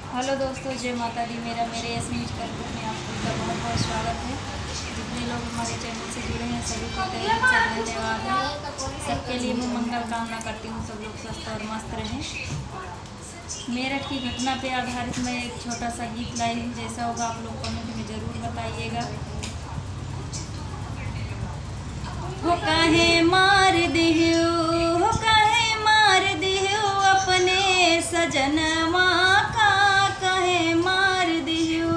Hello दोस्तों, जय माता दी। मेरे एस न्यूज कर ग्रुप में आप सभी का बहुत बहुत स्वागत है। जितने लोग हमारे चैनल से जुड़े हैं सभी को तहे दिल से धन्यवाद है। सबके लिए मैं मंगल कामना करती हूँ, सब लोग स्वस्थ और मस्त रहें। मेरठ की घटना पे आधारित मैं एक छोटा सा गीत लाई हूँ। जैसा होगा आप लोग कमेंट में ज़रूर बताइएगा। हो काहे मार दियो, हो काहे मार दियो अपने सजनवा का, काहे मार दियो,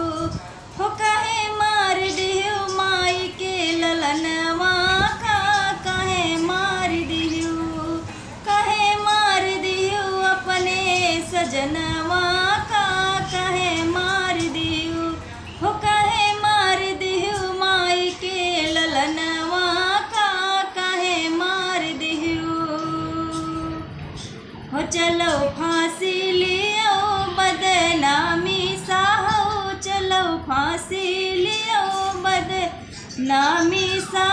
हो काहे मार दियो माई के ललनवा का, काहे मार दियो, काहे मार दियो अपने सजनवा का, काहे मार दियो, हो काहे मार दियो माई के ललनवा का, काहे मार दियो। हो चलो फांसी लियो बदनामी साहो, चलो फांसी लियो बदनामी सा।